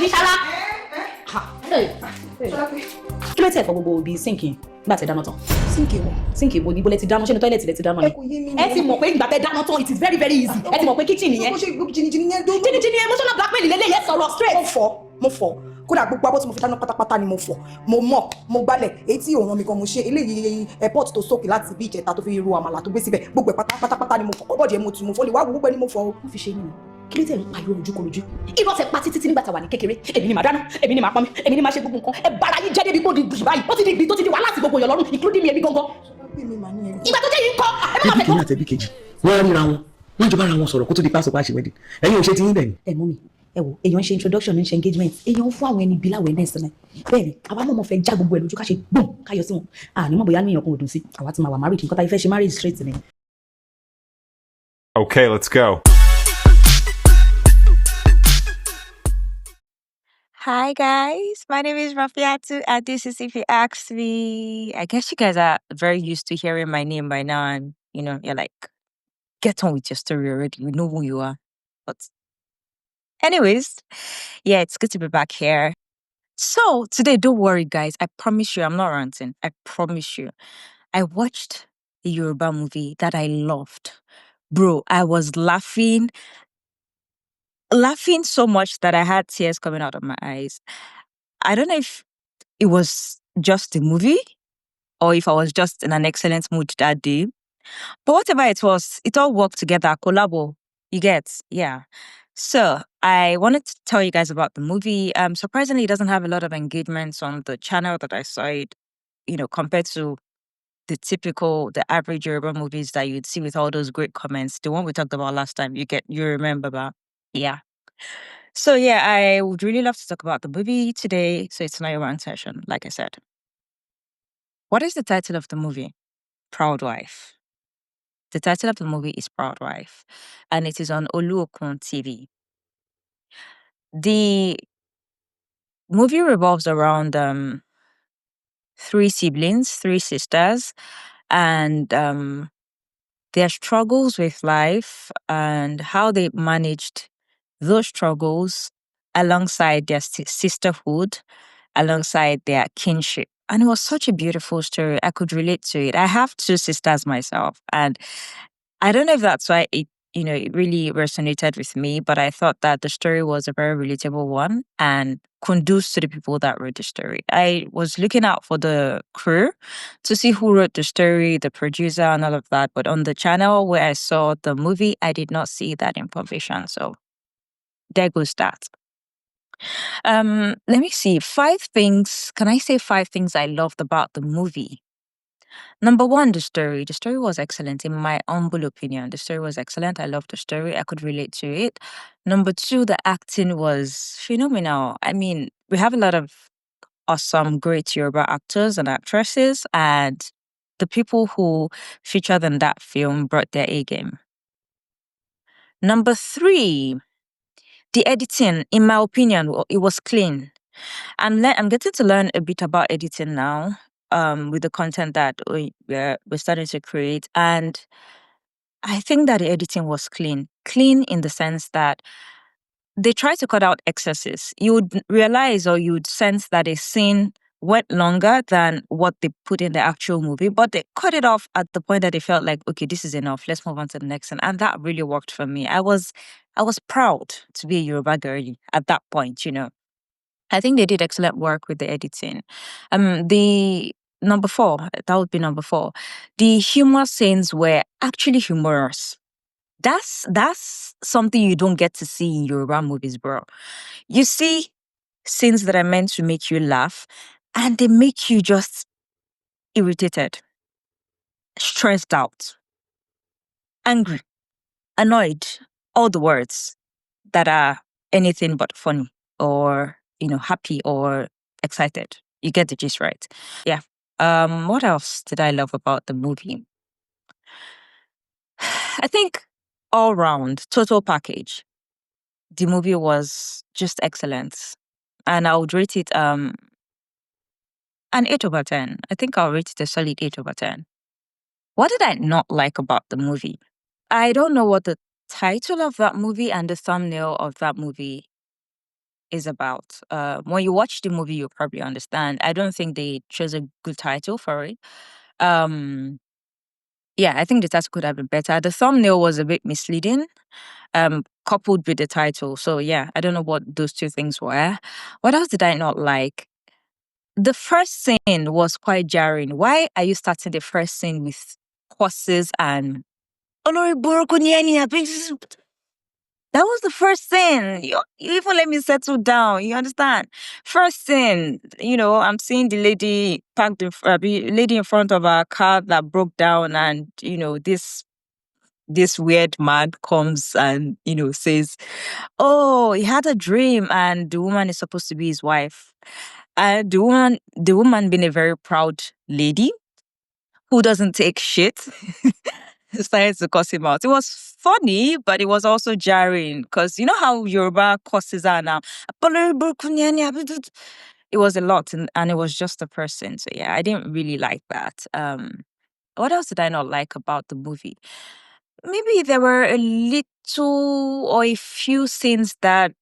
di ṣara. Kí ló tẹ̀ fọ gbogbo ibi sínkì nígbà tẹ dáná tán? Sínkì wo ni ibo lẹ ti dáná? Ṣé ní tọ́ílẹ̀tì lẹ ti dáná ni? Ẹ ti mọ̀ pé ìgbà tẹ dáná tán it is very very easy. Ẹ ti mọ̀ pé kitchen nìyẹn. Jìnnìjìnnì emotional blackmail lélẹ̀ yẹn sọ̀rọ̀ straight. Mo fọ̀ kódà gbogbo abọ́ tí mo fi dáná pátápátá ni mo fọ̀ mo mọ̀ mo gbálẹ̀ èyí tí òun mi gan mo ṣe eléyìí airport tó sókè láti bí ìjẹta tó fi ro àmàlà tó gbé síbẹ̀ gbogbo ẹ̀ pátápátá ni mo fọ̀ kọ́bọ̀dì ẹ̀ mo tù mo fọ́ lè wá gbogbo ẹ̀ ni mo fọ̀ o. Wọ́n fi ṣe yín ni kí ló tẹ̀ ń pariwo ojúkorojú irọ́ tẹ pa títí nígbà tá a wà ní kékeré èmi ni màá dáná èmi ni màá pọnmi èmi ni màá ṣe gbogbo nǹkan ẹ bára yín jẹ́ débi kó di gbì báyìí ó ti di gbì tó ti di wàhálà àti gbogbo èèyàn lọ́rùn including mi èmi gangan. Ìgbà tó jẹ́ yìí ń kọ́ ẹ má máa fẹ́ kọ́. ẹbí kìíní àtẹbí kejì wọ́n ríra wọn wọ́n jọba ara wọn sọ̀rọ̀ kó tó di pásọ̀ pàṣẹ wẹ́dì ẹ̀yin ò ṣe ti yín bẹ́ẹ̀ ni. ẹ mú mi ẹ wo èèyàn ń ṣe introduction ń ṣe engagement èèyàn ń fún àwọn ẹni bíi láwẹ̀ náà sílẹ̀ bẹ́ẹ̀ ni àwa mọ̀mọ́ fẹ́ já gbogbo ẹ̀ lójú ká ṣe gbọ̀n káyọ̀ sí wọn àní mọ̀ bóyá níyàn kan ò dùn sí àwa ti máa wà married nǹkan tá a fẹ́ ṣe marriage straight ni. Okay, let's go. Hi guys, my name is Rafiatu and this is If You Ask Me. I guess you guys are very used to hearing my name by now and you're like, get on with your story already. We know who you are. But anyways, yeah, it's good to be back here. So today, don't worry guys, I promise you, I'm not ranting. I promise you. I watched a Yoruba movie that I loved. Bro, I was laughing so much that I had tears coming out of my eyes. I don't know if it was just the movie or if I was just in an excellent mood that day. But whatever it was, it all worked together. Collabo, you get, yeah. So I wanted to tell you guys about the movie. Surprisingly, it doesn't have a lot of engagements on the channel that I saw it, compared to the average Yoruba movies that you'd see with all those great comments. The one we talked about last time, you remember that. Yeah. So yeah, I would really love to talk about the movie today. So it's not a rant session, like I said. What is the title of the movie? Proud Wife. The title of the movie is Proud Wife, and it is on Oluokun TV. The movie revolves around three siblings, three sisters, and their struggles with life and how they managed those struggles alongside their sisterhood, alongside their kinship. And it was such a beautiful story. I could relate to it. I have two sisters myself, and I don't know if that's why it really resonated with me, but I thought that the story was a very relatable one and conducive to the people that wrote the story. I was looking out for the crew to see who wrote the story, the producer, and all of that. But on the channel where I saw the movie, I did not see that information. So there goes that. Let me see. 5 things. Can I say 5 things I loved about the movie? Number 1, the story. The story was excellent, in my humble opinion. The story was excellent. I loved the story. I could relate to it. Number 2, the acting was phenomenal. I mean, we have a lot of awesome, great Yoruba actors and actresses, and the people who featured in that film brought their A game. Number 3, the editing, in my opinion, it was clean. I'm getting to learn a bit about editing now, with the content that we're starting to create. And I think that the editing was clean. Clean in the sense that they try to cut out excesses. You would realize or you would sense that a scene went longer than what they put in the actual movie, but they cut it off at the point that they felt like, okay, this is enough. Let's move on to the next one. And that really worked for me. I was proud to be a Yoruba girlie at that point, I think they did excellent work with the editing. The number 4, that would be number 4. The humor scenes were actually humorous. That's something you don't get to see in Yoruba movies, bro. You see scenes that are meant to make you laugh, and they make you just irritated, stressed out, angry, annoyed. All the words that are anything but funny or happy or excited. You get the gist, right? Yeah. What else did I love about the movie? I think all round, total package, the movie was just excellent. And I would rate it an 8/10. I think I'll rate it a solid 8/10. What did I not like about the movie? I don't know what the title of that movie and the thumbnail of that movie is about. When you watch the movie, you'll probably understand. I don't think they chose a good title for it. Um, yeah, I think the title could have been better. The thumbnail was a bit misleading, coupled with the title. So yeah, I don't know what those two things were. What else did I not like? The first scene was quite jarring. Why are you starting the first scene with horses and Olori Burúkú ni ẹni àbí? That was the first scene. You even let me settle down. You understand? First scene, I'm seeing the lady parked lady in front of a car that broke down, and this weird man comes and says, "Oh, he had a dream, and the woman is supposed to be his wife." The woman being a very proud lady who doesn't take shit, started to cuss him out. It was funny, but it was also jarring because you know how Yoruba curses are now. It was a lot, and it was just a person. So yeah, I didn't really like that. What else did I not like about the movie? Maybe there were a little or a few scenes that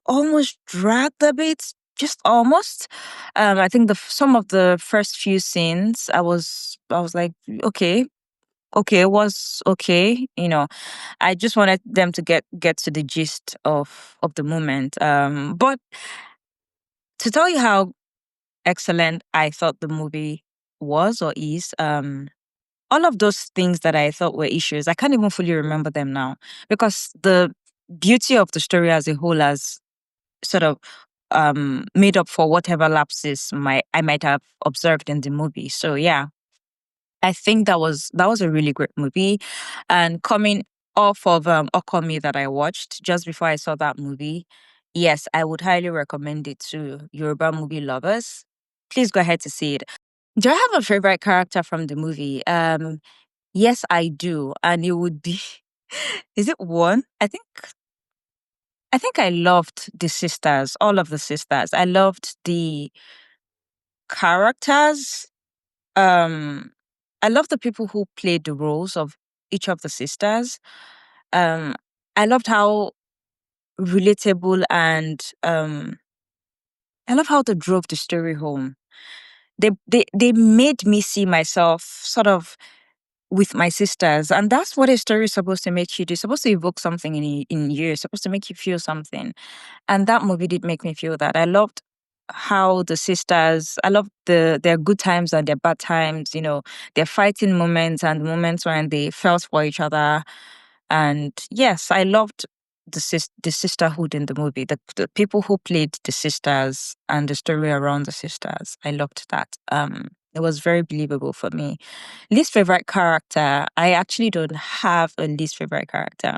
almost dragged a bit, just almost. I think some of the first few scenes, I was like, okay, it was okay. I just wanted them to get to the gist of the moment. But to tell you how excellent I thought the movie was or is, all of those things that I thought were issues, I can't even fully remember them now because the beauty of the story as a whole has sort of made up for whatever lapses I might have observed in the movie. So yeah, I think that was a really great movie. And coming off of Okomi that I watched just before I saw that movie, yes, I would highly recommend it to Yoruba movie lovers. Please go ahead to see it. Do I have a favorite character from the movie? Yes, I do, and it would be. Is it one? I think I loved the sisters, all of the sisters. I loved the characters. Um, I love the people who played the roles of each of the sisters. Um, I loved how relatable and I love how they drove the story home. They made me see myself sort of with my sisters, and that's what a story is supposed to make you do. It's supposed to evoke something in you. It's supposed to make you feel something. And that movie did make me feel that. I loved how the sisters, I loved their good times and their bad times, their fighting moments and moments when they felt for each other. And yes, I loved the sisterhood in the movie, the people who played the sisters and the story around the sisters. I loved that. It was very believable for me. Least favorite character, I actually don't have a least favorite character.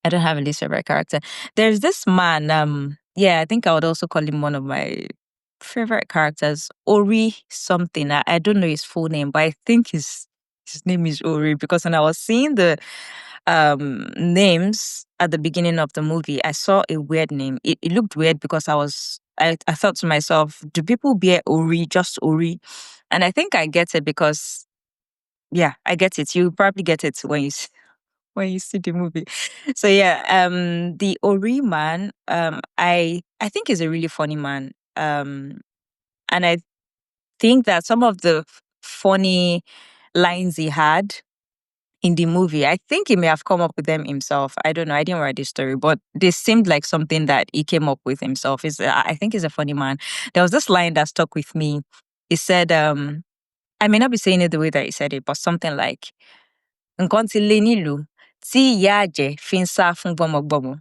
I don't have a least favorite character. There's this man, yeah, I think I would also call him one of my favorite characters. Ori something. I don't know his full name, but I think his name is Ori because when I was seeing the names at the beginning of the movie, I saw a weird name. It looked weird because I thought to myself, do people bear Ori, just Ori? And I think I get it because yeah, I get it. You probably get it when you see the movie. So yeah, the Ori man, I think is a really funny man. And I think that some of the funny lines he had in the movie, I think he may have come up with them himself. I don't know. I didn't write the story, but they seemed like something that he came up with himself. I think he's a funny man. There was this line that stuck with me. He said, I may not be saying it the way that he said it, but something like, "Nǹkan ti le nílùú tí ìyá àjẹ́ fi ń sá fún gbọ́mọgbọ́mọ."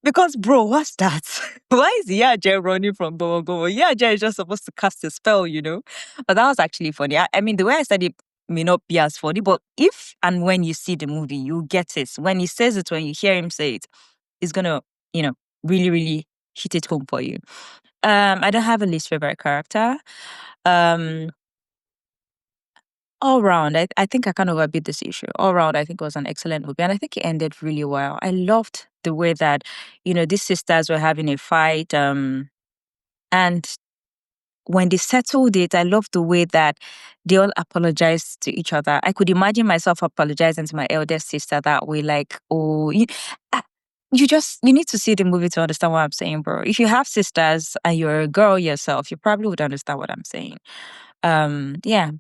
Because, bro, what's that? Why is Yaje running from Bobo Bobo? Yaje is just supposed to cast a spell. But that was actually funny. I mean, the way I said it may not be as funny, but if and when you see the movie, you get it. When he says it, when you hear him say it, it's gonna, really, really hit it home for you. I don't have a least favorite character. Um, all round, I think I kind of overbeat this issue. All round, I think it was an excellent movie, and I think it ended really well. I loved the way that, these sisters were having a fight, and when they settled it, I loved the way that they all apologized to each other. I could imagine myself apologizing to my eldest sister that way, like, oh, you need to see the movie to understand what I'm saying, bro. If you have sisters and you're a girl yourself, you probably would understand what I'm saying. Yeah.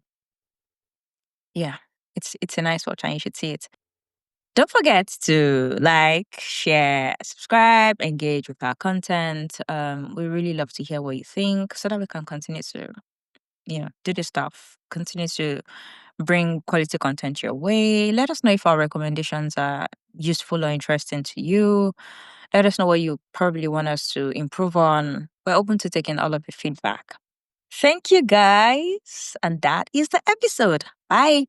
It's a nice watch and you should see it. Don't forget to like, share, subscribe, engage with our content. We really love to hear what you think so that we can continue to, do this stuff. Continue to bring quality content your way. Let us know if our recommendations are useful or interesting to you. Let us know what you probably want us to improve on. We're open to taking all of your feedback. Thank you, guys. And that is the episode. Bye.